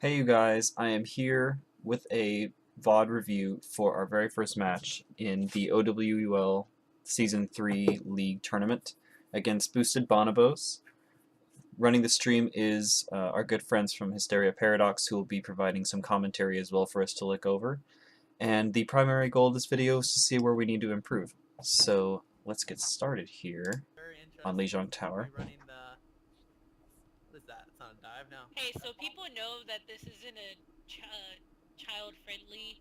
Hey you guys, I am here with a VOD review for our very first match in the OWUL Season 3 League Tournament against Boosted Bonobos. Running the stream is our good friends from Hysteria Paradox, who will be providing some commentary as well for us to look over. And the primary goal of this video is to see where we need to improve. So let's get started here Very on interesting. Lijiang Tower. We're running the. What is that? It's not a dive now. Hey, so people know that this isn't a child-friendly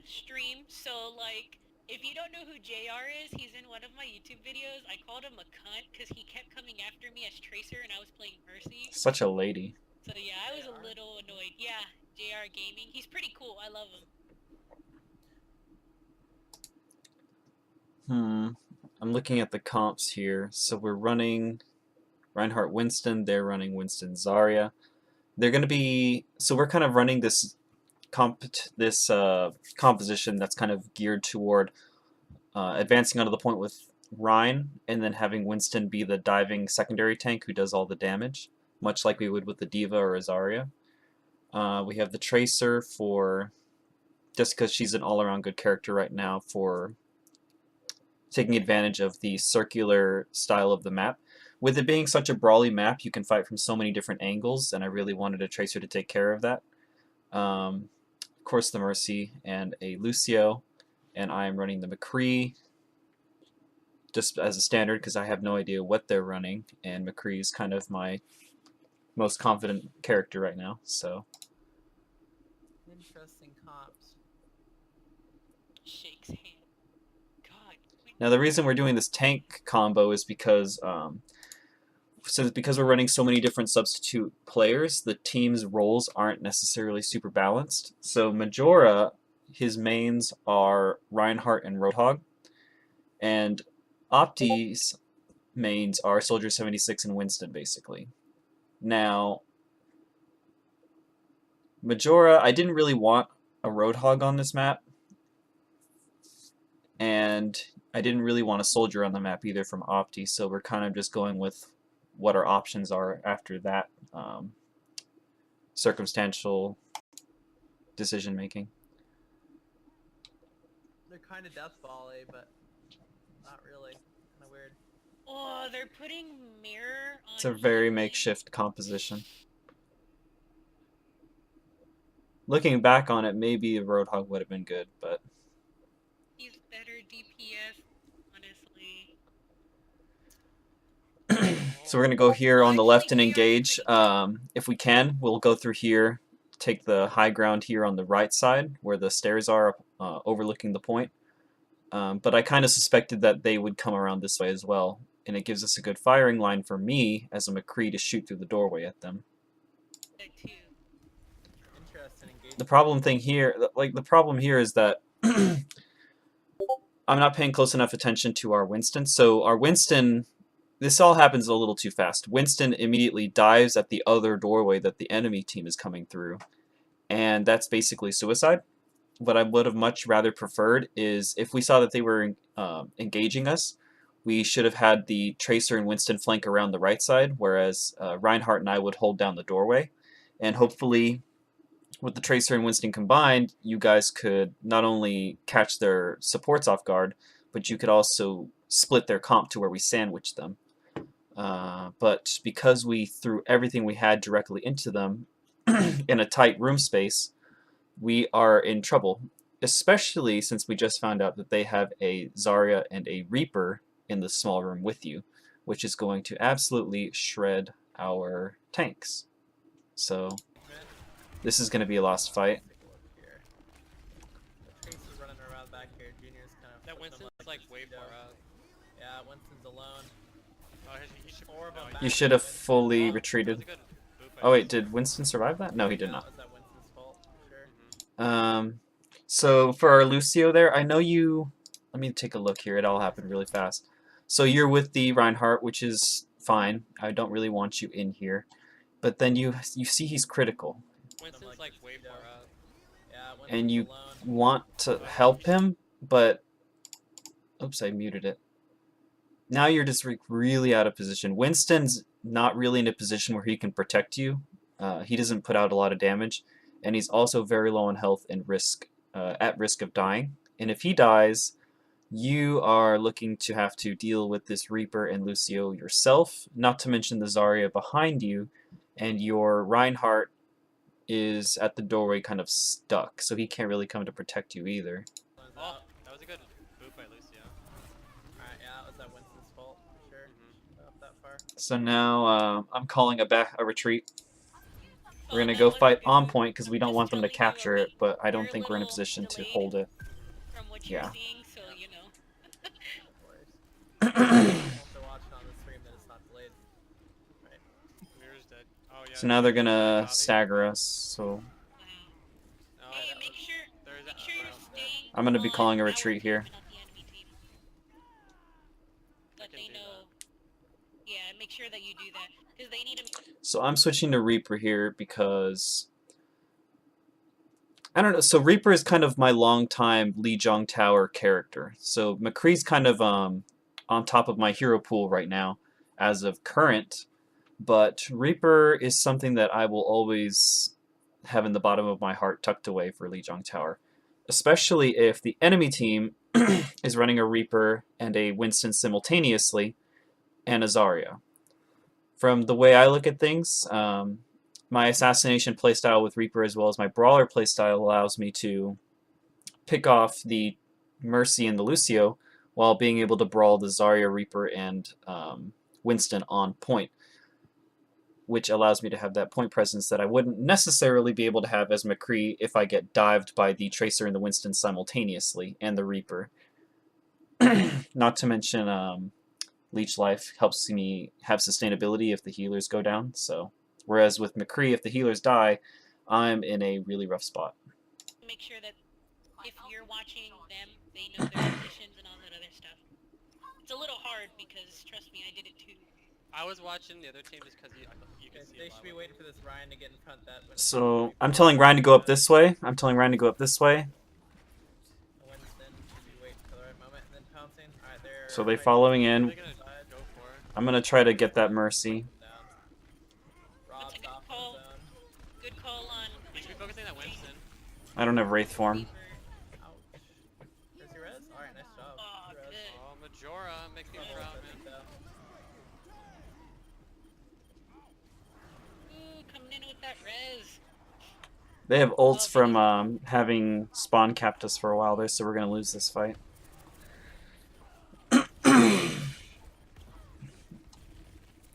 stream. So like, if you don't know who JR is, he's in one of my YouTube videos. I called him a cunt because he kept coming after me as Tracer, and I was playing Mercy. Such a lady. So yeah, I was a little annoyed. Yeah, JR Gaming. He's pretty cool. I love him. I'm looking at the comps here. So we're running Reinhardt Winston, they're running Winston Zarya. They're going to be, so we're kind of running this composition that's kind of geared toward advancing onto the point with Rein, and then having Winston be the diving secondary tank who does all the damage, much like we would with the Diva or a Zarya. We have the Tracer for, just because she's an all-around good character right now, for taking advantage of the circular style of the map. With it being such a brawly map, you can fight from so many different angles, and I really wanted a Tracer to take care of that. Of course, the Mercy and a Lucio, and I am running the McCree just as a standard because I have no idea what they're running, and McCree is kind of my most confident character right now. So Interesting comps. Shakes hand. God. now the reason we're doing this tank combo is because because we're running so many different substitute players, the team's roles aren't necessarily super balanced. So Majora, his mains are Reinhardt and Roadhog, and Opti's mains are Soldier 76 and Winston, basically. Now, Majora, I didn't really want a Roadhog on this map, and I didn't really want a Soldier on the map either from Opti, so we're kind of just going with what our options are after that circumstantial decision making. They're kind of death volley, but not really. Kind of weird. Oh, they're putting mirror on. It's a very healing. makeshift composition. Looking back on it, maybe a Roadhog would have been good, but He's better DPS, honestly. so we're going to go here on the left and engage. If we can, we'll go through here, take the high ground here on the right side where the stairs are overlooking the point. But I kind of suspected that they would come around this way as well, and it gives us a good firing line for me as a McCree to shoot through the doorway at them. Interesting engagement. The problem here is that I'm not paying close enough attention to our Winston. So our Winston, this all happens a little too fast. Winston immediately dives at the other doorway that the enemy team is coming through, and that's basically suicide. What I would have much rather preferred is if we saw that they were engaging us, we should have had the Tracer and Winston flank around the right side, whereas Reinhardt and I would hold down the doorway, and hopefully with the Tracer and Winston combined, you guys could not only catch their supports off guard, but you could also split their comp to where we sandwich them. But because we threw everything we had directly into them in a tight room space, we are in trouble, especially since we just found out that they have a Zarya and a Reaper in the small room with you, which is going to absolutely shred our tanks. So this is going to be a lost fight. Let's take a look here. The Tracer's running around back here. Junior's kind of. That Winston's like way far out. Yeah, Winston's alone. Oh, he should. Four of them You back should here. have fully Oh, retreated. that was a good boot by Oh wait, Winston. did Winston survive that? No, he did not. Was that Winston's fault? For sure. So for our Lucio there, I know you... Let me take a look here. It all happened really fast. So you're with the Reinhardt, which is fine. I don't really want you in here. But then you see he's critical. Winston's like way far out. Yeah, Winston's And you alone. want to help him, but... Oops, I muted it. Now you're just really out of position. Winston's not really in a position where he can protect you. He doesn't put out a lot of damage, and he's also very low on health and at risk of dying. And if he dies, you are looking to have to deal with this Reaper and Lucio yourself, not to mention the Zarya behind you, and your Reinhardt is at the doorway kind of stuck, so he can't really come to protect you either. Oh, that was a good boot by Lucio. Alright, yeah, that was that Winston's fault, for sure. Up that far. So now I'm calling a retreat. We're Oh, gonna that go was a fight good on move. point because we I'm don't just want them to telling you, capture it, but I we're don't think we're in a little position to delayed hold it. from what Yeah. you're seeing, so you know. No worries. Also watching on the stream that it's not delayed. Right. Mirror's dead. Oh yeah. So now they're gonna Bobby. stagger us, so Oh, Hey, yeah. make sure There's make sure you're round dead. staying I'm gonna be on calling a our retreat team here. and not the enemy team. But can they do know. Yeah, make sure that you do that because they need to. So I'm switching to Reaper here because I don't know. So Reaper is kind of my longtime Lijiang Tower character. So McCree's kind of on top of my hero pool right now as of current, but Reaper is something that I will always have in the bottom of my heart tucked away for Lijiang Tower, especially if the enemy team is running a Reaper and a Winston simultaneously and a Zarya. From the way I look at things, my assassination playstyle with Reaper as well as my brawler playstyle allows me to pick off the Mercy and the Lucio while being able to brawl the Zarya, Reaper, and Winston on point, which allows me to have that point presence that I wouldn't necessarily be able to have as McCree if I get dived by the Tracer and the Winston simultaneously, and the Reaper. Not to mention Leech Life helps me have sustainability if the healers go down, so whereas with McCree, if the healers die, I'm in a really rough spot. Make sure that if you're watching them, they know their positions and all that other stuff. It's a little hard because trust me, I did it too. I was watching the other team just because you can Okay, see they a should be lot waiting for this Ryan to get in front of that. So I'm telling Ryan to go up this way. I'm telling Ryan to go up this way. Winston should be waiting for the right moment and then pouncing. Alright, they're. So they following What are in. they gonna go for? I'm gonna try to get that Mercy. Rob's That's a good off call. the zone. Good call on. We should be focusing on Winston. I don't have Wraith form. Reaper. Ouch. There's your res? Alright, nice job. Aw, Good res. good. Oh, Majora makes me proud, man. Ooh, coming in with that res. They have ults from having spawn capped us for a while there, so we're gonna lose this fight.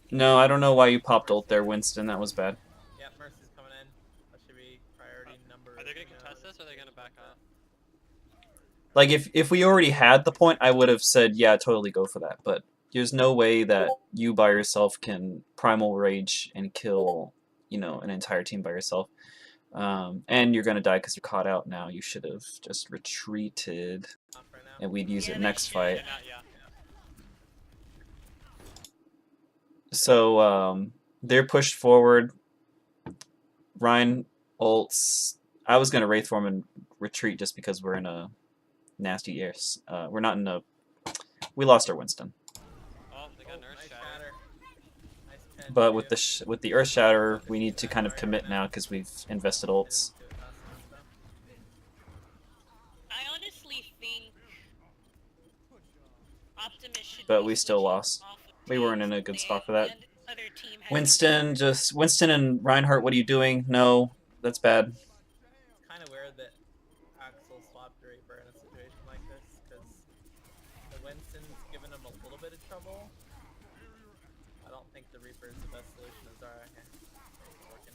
No, I don't know why you popped ult there, Winston. That was bad. Yep, Mercy's coming in. That should be priority number. Are they gonna contest this or are they gonna back off? Like if we already had the point, I would have said yeah, totally go for that. But there's no way that you by yourself can primal rage and kill, you know, an entire team by yourself. And you're gonna die because you're caught out now. You should have just retreated, Off right now. and we'd use Yeah, it they next should. fight. Yeah. So they're pushed forward. Ryan ults. I was gonna Wraith form and retreat just because we're in a nasty air. We're not in a. We lost our Winston. Oh, they got an Earth Nice Shatter. shatter. Nice 10 But too. with the Earth Shatter, we need to kind of commit now because we've invested ults. Didn't do it fast enough, though. I honestly think Optimus should But be we still switching lost. off of We weren't in a tanks. good The spot for that. other team has Winston and Reinhardt, what are you doing? No, that's bad. It's kind of weird that Axel swapped Reaper in a situation like this, because the Winston's given him a little bit of trouble. I don't think the Reaper is the best solution to Zara. Okay. It's working.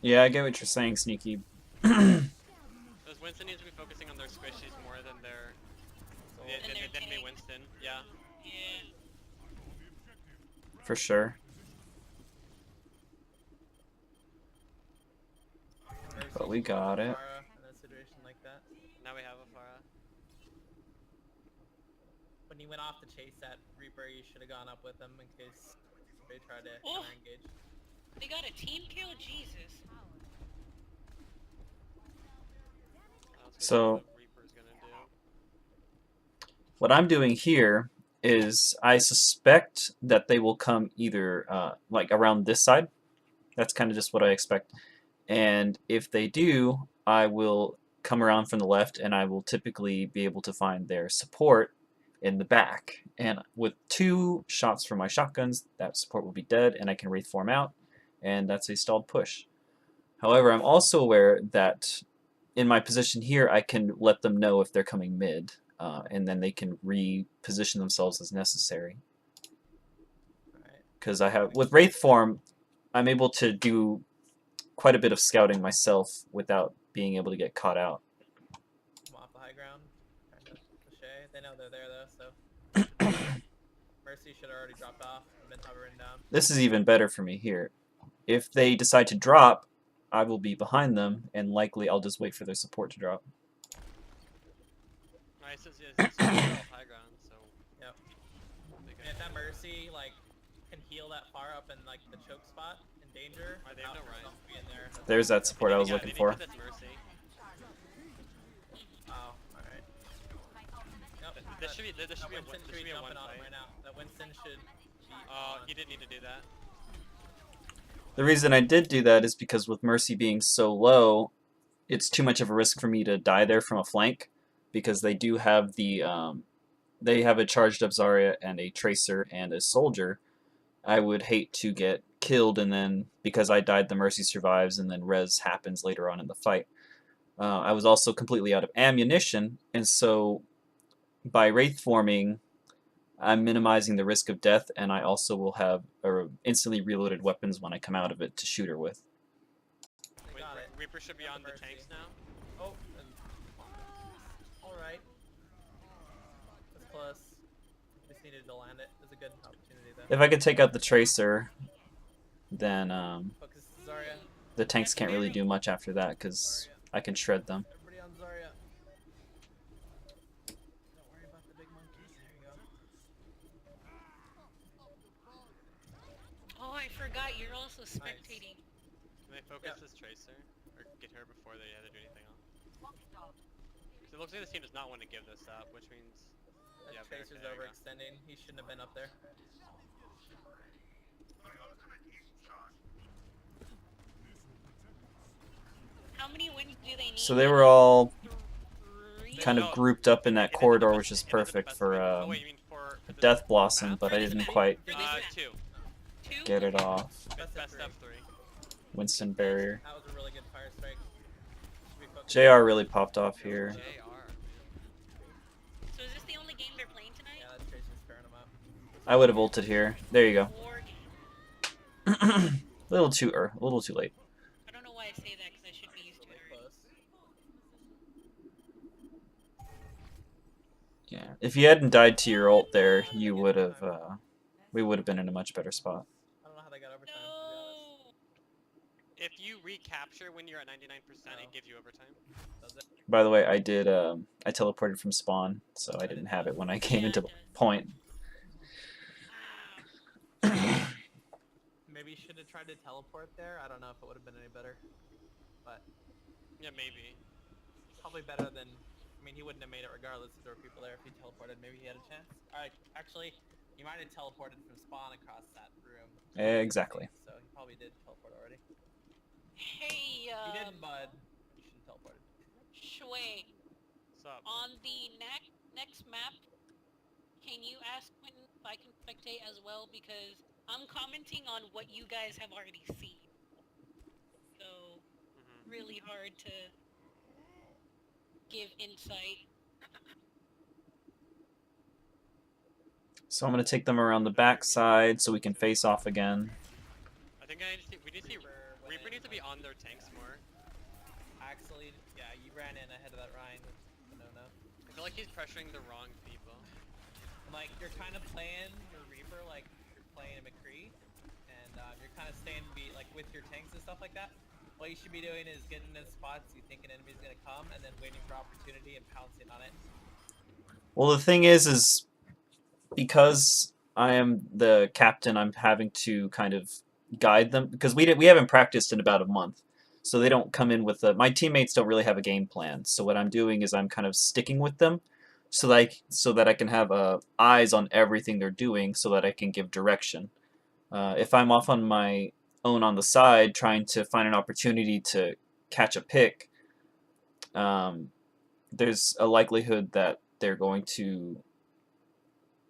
Yeah, I get what you're saying, Sneaky. Those Winston needs to be focusing on their squishies more than their than me Winston. Yeah. Yeah. For sure. Mercy But we should got go it. Zara in a situation like that. Now we have a Pharah. When you went off to chase that Reaper, you should have gone up with him in case they tried to Oh. counter-engage. They got a team kill? Jesus. Let's So- see what the Reaper's gonna do. What I'm doing here is I suspect that they will come either like around this side, That's kind of just what I expect. And if they do, I will come around from the left, and I will typically be able to find their support in the back. And with 2 shots from my shotguns, that support will be dead, and I can Wraith form out, and that's a stalled push. However, I'm also aware that in my position here, I can let them know if they're coming mid, and then they can reposition themselves as necessary. Because I have, with Wraith form, I'm able to do quite a bit of scouting myself without being able to get caught out. I'm off the high ground, trying to cliche. They know they're there though, so Mercy should have already dropped off and been hovering down. This is even better for me here. If they decide to drop, I will be behind them, and likely I'll just wait for their support to drop. Nice, it's high ground, so yep. And if that Mercy like can heal that far up in like the choke spot in danger, they have no right. In there. There's that support I was looking for. Mercy. Oh, alright. Yep. This should be a one fight. Right now. That Winston should be he didn't need to do that. The reason I did do that is because with Mercy being so low, it's too much of a risk for me to die there from a flank, because they do have the they have a charged up Zarya and a Tracer and a Soldier. I would hate to get killed, and then because I died, the Mercy survives, and then res happens later on in the fight. I was also completely out of ammunition, and so by Wraith forming, I'm minimizing the risk of death, and I also will have instantly reloaded weapons when I come out of it to shoot her with. Wait, Reaper should be on the tanks now. Oh, alright. That's close. Just needed to land it. It was a good opportunity there. If I could take out the Tracer, then Focus Zarya. the tanks can't really do much after that, because I can shred them. Everybody on Zarya. Don't worry about the big monkeys. There you go. Oh, I forgot you're also spectating. Can they focus this Tracer? Or get her before they have to do anything else? Because it looks like this team does not want to give this up, which means... Yeah, Tracer's overextending. He shouldn't have been up there. How many wins do they need? So they were all Three? kind of grouped up in that corridor, which is perfect for Death Blossom, but I didn't quite Two. get it off. Best of 3. Winston barrier. That was a really good fire strike. JR really popped off here. So is this the only game they're playing tonight? Yeah, that Tracer's tearing him up. I would have ulted here. There you go. War game. A little too late. I don't know why I say that because I should be used to it already. Yeah, if you hadn't died to your ult there, you would have. We would have been in a much better spot. I don't know how they got overtime. No. If you recapture when you're at 99%, it gives you overtime. Does it? By the way, I did. I teleported from spawn, so I didn't have it when I came into point. Maybe you should have tried to teleport there. I don't know if it would have been any better, but Yeah, maybe. probably better than. I mean, he wouldn't have made it regardless if there were people there. If he teleported, maybe he had a chance. All right, actually, he might have teleported from spawn across that room. Exactly. So he probably did teleport already. Hey, He didn't, bud. You shouldn't have teleported. Shui, What's up? on the next map, can you ask Quentin if I can spectate as well? Because I'm commenting on what you guys have already seen. So, really hard to give insight. So I'm gonna take them around the backside so we can face off again. I think we need to see Reaper needs to be on their tanks more. Actually, yeah, you ran in ahead of that Ryan. No. I feel like he's pressuring the wrong people. Like, you're kind of playing your Reaper like you're playing a McCree, and you're kind of staying like with your tanks and stuff like that. What you should be doing is getting in spots you think an enemy's gonna come, and then waiting for opportunity and pouncing on it. Well, the thing is because I am the captain, I'm having to kind of guide them, because we haven't practiced in about a month, so they don't come in with my teammates don't really have a game plan. So what I'm doing is I'm kind of sticking with them, so that I can have eyes on everything they're doing, so that I can give direction. If I'm off on my own on the side, trying to find an opportunity to catch a pick, there's a likelihood that they're going to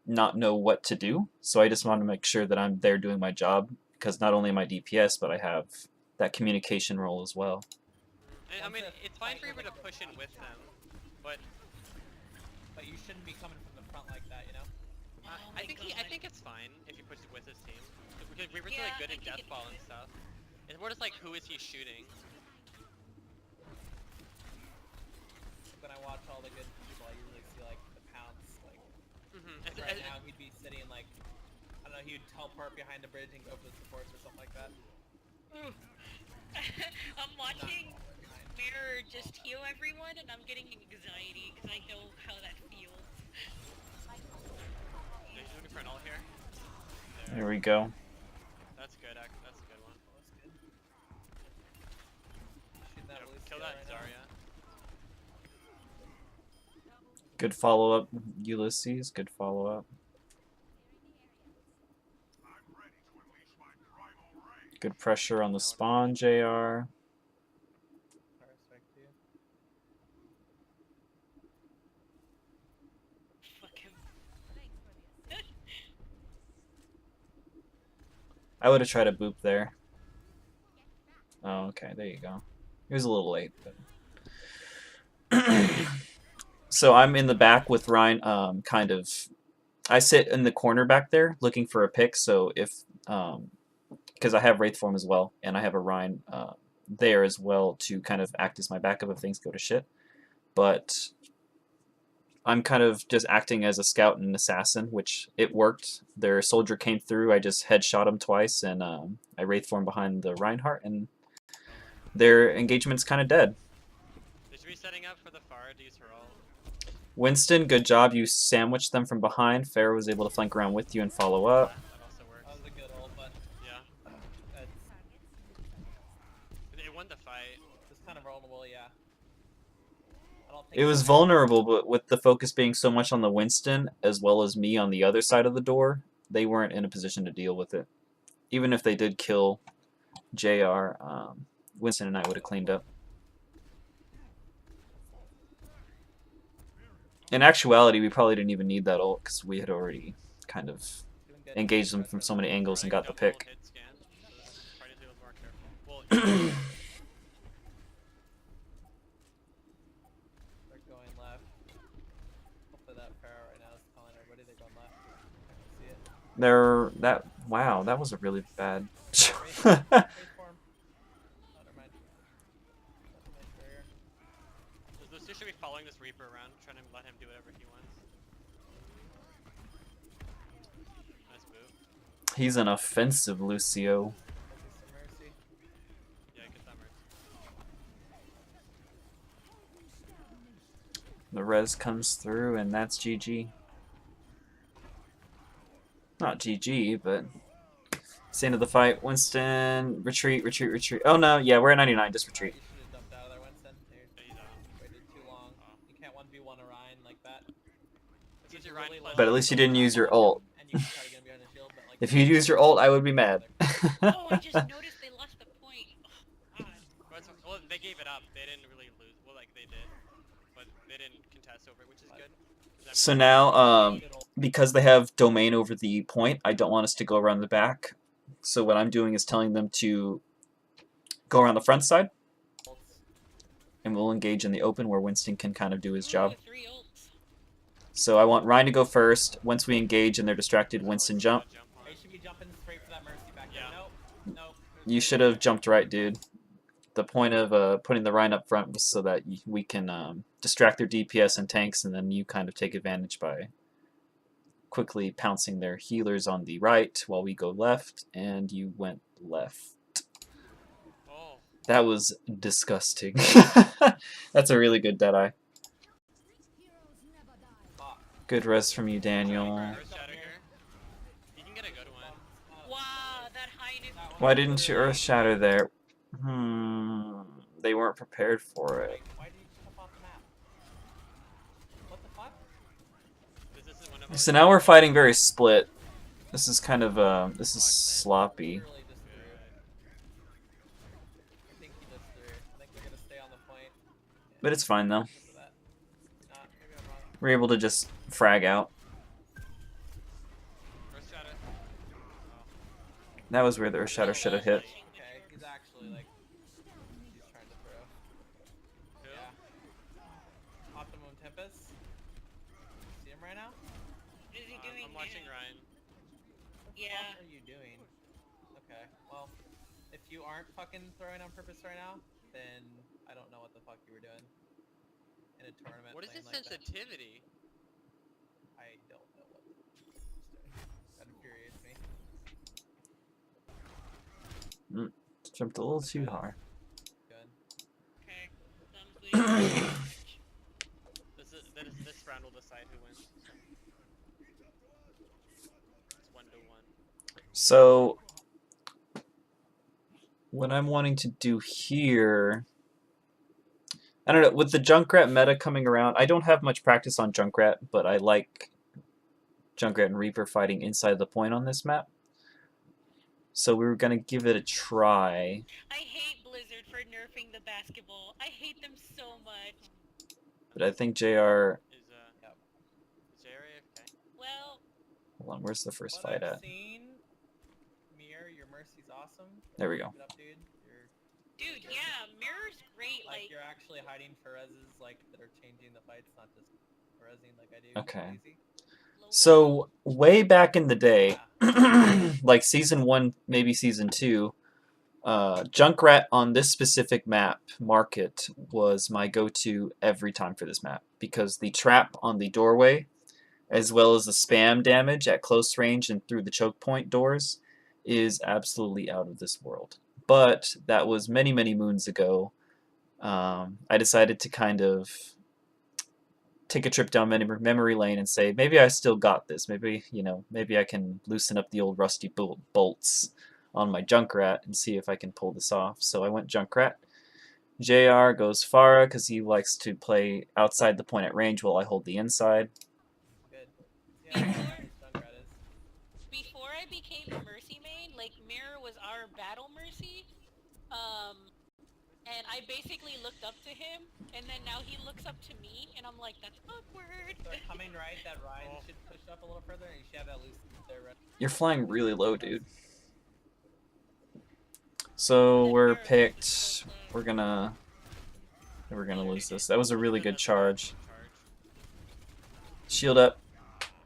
not know what to do. So I just want to make sure that I'm there doing my job, because not only am I DPS, but I have that communication role as well. And, I mean, it's fine for you to push in with them, but you shouldn't be coming from the front like that, you know? Oh I my I God. think it's fine if you push it with his team. Because Reaper's Yeah, really good I in think it's deathball and fine. stuff. It's more just like, who is he shooting? When I watch all the good people, I usually see like the pounce, like right now he'd be sitting like, I don't know, he'd teleport behind the bridge and go for the supports or something like that. I'm watching Mirror just heal everyone, and I'm getting anxiety because I know how that feels. He's looking for an ult here. There we go. That's good, that's a good one. That's good. Shooting that Kill that Zarya. Good follow-up, Ulysses. Good follow-up. Good pressure on the spawn, JR. I respect you. Fuck him. I would have tried a boop there. Oh, okay, there you go. It was a little late, but... So I'm in the back with Ryan, kind of... I sit in the corner back there, looking for a pick, so if... because I have Wraith form as well, and I have a Rhine there as well to kind of act as my backup if things go to shit. But I'm kind of just acting as a scout and an assassin, which it worked. Their soldier came through, I just headshot him twice, and I Wraith form behind the Reinhardt, and their engagement's kind of dead. They should be setting up for the Pharah to use her ult. Winston, good job. You sandwiched them from behind. Farah was able to flank around with you and follow up. That also works. That was a good ult, but Yeah. that's It won the fight. just kind of vulnerable, yeah. I don't think It was vulnerable, but with the focus being so much on the Winston, as well as me on the other side of the door, they weren't in a position to deal with it. Even if they did kill JR, Winston and I would have cleaned up. In actuality, we probably didn't even need that ult, because we had already kind of doing good. engaged them from so many angles and got the Double pick. hit scan, so try to do more careful. Well, They're going left. Hopefully that Pharah right now is telling everybody they're going left. I can see it. Wow, that was a really bad. Wraith form. Oh, never mind. That's a nice barrier. those two should be following this Reaper around, trying to let him do whatever he wants. Nice move. He's an offensive Lucio. Focus some mercy. Yeah, get that mercy. The res comes through, and that's GG. Not GG, but it's the end of the fight. Winston, retreat, retreat, retreat. Oh no, yeah, we're at 99, just retreat. You should have jumped out of there, Winston. Yeah, he's out. Waited too long. You can't 1v1 Orion like that. It's usually Ryan plus- But at least you didn't use your ult. And you can try to get him behind the shield, but like If you used your ult, I would be mad. Oh, I just noticed they lost the point. Oh, God. Well, they gave it up. They didn't really lose. Well, like they did, but they didn't contest over it, which is good. So now, because they have domain over the point, I don't want us to go around the back. So what I'm doing is telling them to go around the front side, and we'll engage in the open where Winston can kind of do his job. Ooh, 3 ults. So I want Ryan to go first. Once we engage and they're distracted, Winston jump. They should be jumping straight for that mercy back there. Yeah. Nope. Nope. You should have jumped right, dude. The point of putting the Ryan up front was so that we can distract their DPS and tanks, and then you kind of take advantage by quickly pouncing their healers on the right while we go left, and you went left. Oh, That was disgusting. That's a really good Deadeye. Good res from you, Daniel. Earth Shatter here. You can get a good one. Wow, that highness. Why didn't you Earth Shatter there? They weren't prepared for it. Why did you jump off the map? What the fuck? This is one of So now we're fighting very split. This is kind of this is sloppy. Literally just threw. But it's fine though. Because of that. Maybe I'm wrong. We're able to just frag out. First shot it. Oh. That was where the Earth Shatter should have hit. Okay, he's actually like he's trying to throw. Who? Yeah. Optimum Tempest. See him right now? What is he doing? I'm watching now? Ryan. Yeah. What are you doing? Okay, well, if you aren't fucking throwing on purpose right now, then I don't know what the fuck you were doing in a tournament. What is playing his like that. sensitivity? I don't know what the fuck he's doing. That infuriates me. Jumped a little too hard. Good. Okay. Thumbs leading. This round will decide who wins. It's 1-1. So, what I'm wanting to do here, I don't know, with the Junkrat meta coming around, I don't have much practice on Junkrat, but I like Junkrat and Reaper fighting inside the point on this map. So we were going to give it a try. I hate Blizzard for nerfing the basketball. I hate them so much. But I think JR... Is Yep. Jerry AFK? Well, Hold on, where's the first What fight I've at? seen, Mir, your Mercy's awesome. There we go. Keep it up, dude. You're dude, yeah, Mirror's great. like Like, you're actually hiding Ferez's like that are changing the fights, not just Ferezing like I do. Okay. Lazy. So, way back in the day, Yeah. like Season 1, maybe Season 2, Junkrat on this specific map, Market, was my go-to every time for this map. Because the trap on the doorway, as well as the spam damage at close range and through the choke point doors, is absolutely out of this world. But that was many, many moons ago. I decided to kind of take a trip down memory lane and say, maybe I still got this. Maybe, you know, maybe I can loosen up the old rusty bolts on my Junkrat and see if I can pull this off. So I went Junkrat. JR goes Pharah because he likes to play outside the point at range while I hold the inside. Good. Yeah, Junkrat is. before I became Mercy main, like, Mirror was our battle Mercy. And I basically looked up to him, and then now he looks up to me, and I'm like, that's awkward. So coming right, that Ryan should push up a little further, and you should have that loose there. Right? You're flying really low, dude. So we're picked. We're gonna lose this. That was a really good charge. Shield up.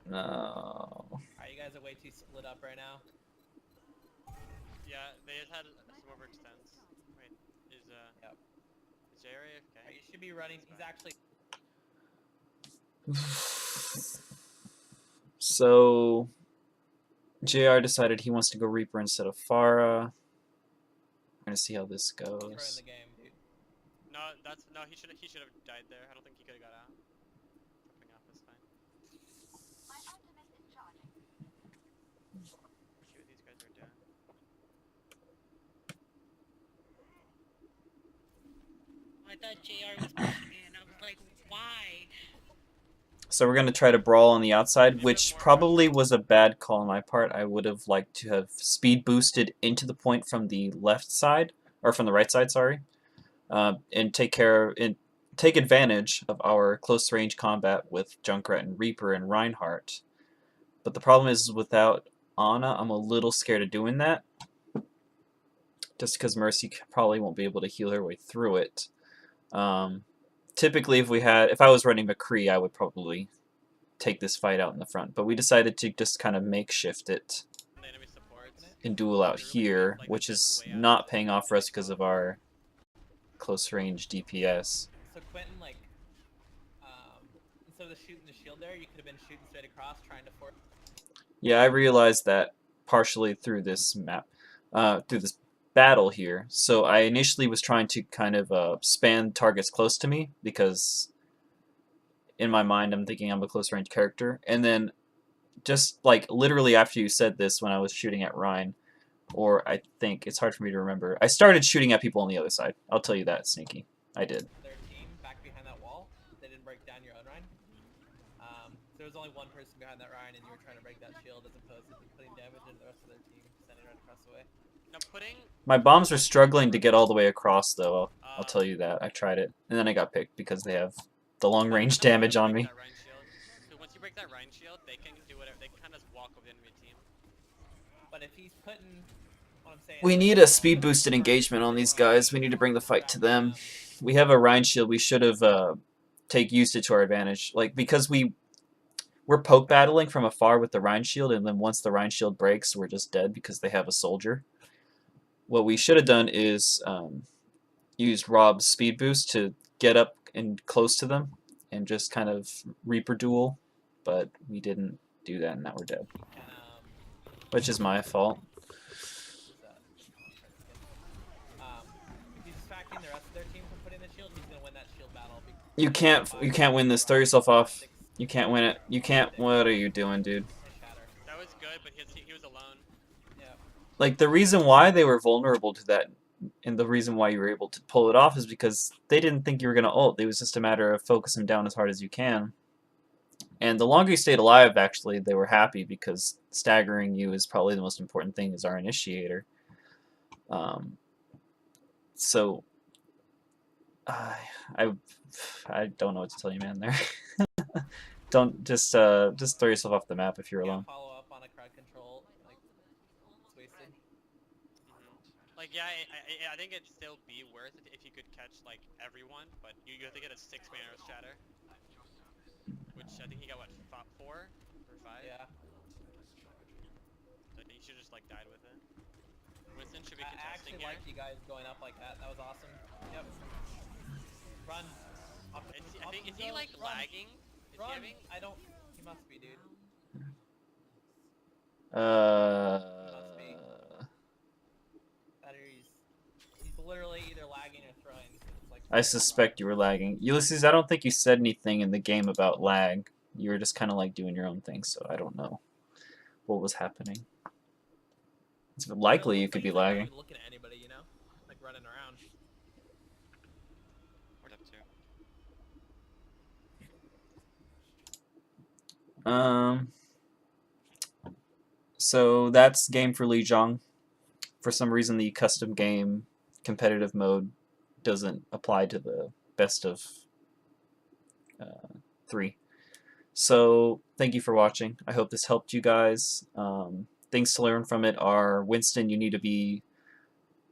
No. Alright, you guys are way too split up right now. Yeah, they had some overextends. Wait, is Yep. is Jerry AFK? Alright, you should be running. He's actually. So JR decided he wants to go Reaper instead of Pharah. We're gonna see how this throwing goes. the game, dude. No, he should have died there. I don't think he could have got out. Jumping off is fine. See what these guys are doing. I thought JR was pushing in. I was like, why? So we're gonna try to brawl on the outside, which probably was a bad call on my part. I would have liked to have speed boosted into the point from the left side, or from the right side, sorry, and take advantage of our close range combat with Junkrat and Reaper and Reinhardt. But the problem is without Ana, I'm a little scared of doing that, just because Mercy probably won't be able to heal her way through it. Typically, if I was running McCree, I would probably take this fight out in the front. But we decided to just kind of makeshift it The enemy supports. and duel out here, which is not paying off for us because of our close range DPS. So Quentin, like, instead of shooting the shield there, you could have been shooting straight across, trying to force. Yeah, I realized that partially through this map, through this battle here. So I initially was trying to kind of span targets close to me because in my mind I'm thinking I'm a close range character. And then just like literally after you said this when I was shooting at Ryan, or I think it's hard for me to remember, I started shooting at people on the other side. I'll tell you that, Sneaky. I did. Their team back behind that wall. They didn't break down your own Ryan. There was only one person behind that Ryan, and you were trying to break that shield as opposed to putting damage into the rest of their team, standing right across the way. Now putting My bombs were struggling to get all the way across though. I'll tell you that. I tried it, and then I got picked because they have the long range That's why you damage gotta on break me. that Rhine shield. Because once you break that Rhine shield, they can do whatever. They can kind of just walk over the enemy team. But if he's putting, what I'm saying We is, need a speed boosted engagement on these guys. We need to bring the fight to them. We have a Rhine shield. We should have used it to our advantage. Like, because we're poke battling from afar with the Rhine shield, and then once the Rhine shield breaks, we're just dead because they have a soldier. What we should have done is used Rob's speed boost to get up and close to them and just kind of Reaper duel, but we didn't do that, and now we're dead. and Which is my fault. who's that? If he's distracting the rest of their team from putting the shield, he's gonna win that shield battle. You can't win this. Throw yourself off. You can't win it. You can't. What are you doing, dude? That was good, but he was alone. Yeah. Like, the reason why they were vulnerable to that, and the reason why you were able to pull it off, is because they didn't think you were going to ult. It was just a matter of focusing down as hard as you can. And the longer you stayed alive, actually, they were happy, because staggering you is probably the most important thing as our initiator. So, I don't know what to tell you, man, there. Don't, just throw yourself off the map if you're alone. Follow up on a crowd control, like, it's wasted. Like, yeah, I think it'd still be worth it if you could catch, like, everyone, but you have to get a 6-man arrow shatter. Which I think he got, what, 4 or 5? Yeah. So I think you should just, like, died with it. Winston should be I contesting actually here. like you guys going up like that. That was awesome. Yep. Run. Is he, like, lagging? Is Run. he having... I don't. He must be, dude. He's literally either lagging or throwing. It's like, I suspect you were lagging. Ulysses, I don't think you said anything in the game about lag. You were just kind of like doing your own thing, so I don't know what was happening. It's likely you could be lagging. Looking at anybody, you know, like running around. What up to? So that's game for Lijiang. For some reason, the custom game competitive mode doesn't apply to the best of 3. So thank you for watching. I hope this helped you guys. Things to learn from it are, Winston, you need to be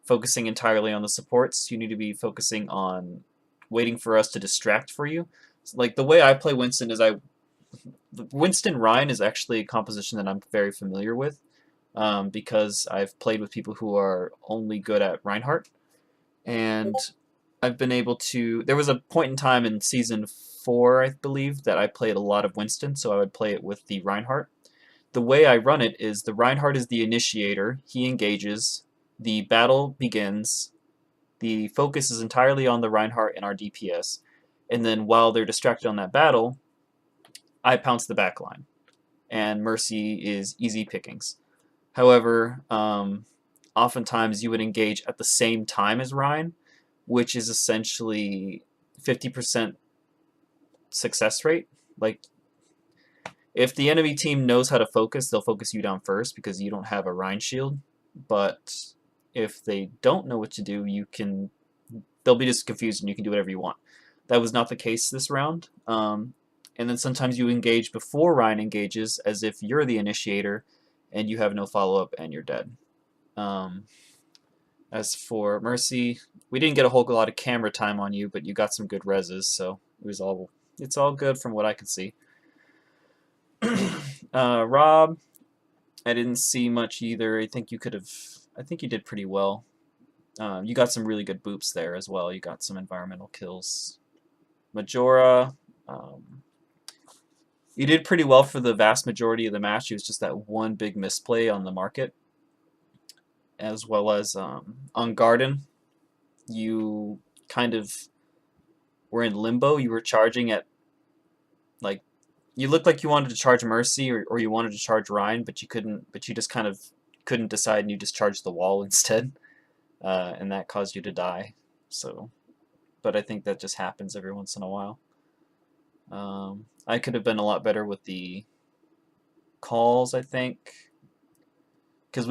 focusing entirely on the supports. You need to be focusing on waiting for us to distract for you. Like, the way I play Winston is Winston Rhine is actually a composition that I'm very familiar with, because I've played with people who are only good at Reinhardt, and I've been able to... There was a point in time in Season 4, I believe, that I played a lot of Winston, so I would play it with the Reinhardt. The way I run it is the Reinhardt is the initiator, he engages, the battle begins, the focus is entirely on the Reinhardt and our DPS, and then while they're distracted on that battle, I pounce the backline, and Mercy is easy pickings. However, oftentimes you would engage at the same time as Rhine, which is essentially 50% success rate. Like, if the enemy team knows how to focus, they'll focus you down first because you don't have a Rhine shield. But if they don't know what to do, they'll be just confused and you can do whatever you want. That was not the case this round. And then sometimes you engage before Rhine engages, as if you're the initiator, and you have no follow-up and you're dead. As for Mercy, we didn't get a whole lot of camera time on you, but you got some good reses, so it's all good from what I could see. Rob, I didn't see much either. I think you did pretty well. You got some really good boops there as well. You got some environmental kills. Majora, you did pretty well for the vast majority of the match. It was just that one big misplay on the market. As well as on Garden, you kind of were in limbo. You were charging at, like, you looked like you wanted to charge Mercy or you wanted to charge Rhine, but you couldn't. But you just kind of couldn't decide, and you just charged the wall instead, and that caused you to die. So, but I think that just happens every once in a while. I could have been a lot better with the calls, I think, because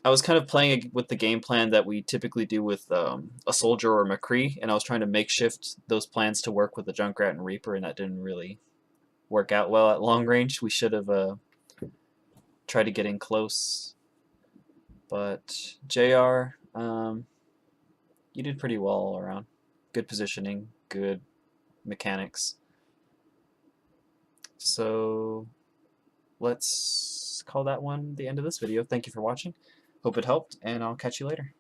I was kind of playing with the game plan that we typically do with a soldier or McCree, and I was trying to makeshift those plans to work with the Junkrat and Reaper, and that didn't really work out well at long range. We should have tried to get in close. But JR, you did pretty well all around. Good positioning, good mechanics. So let's call that one the end of this video. Thank you for watching. Hope it helped, and I'll catch you later.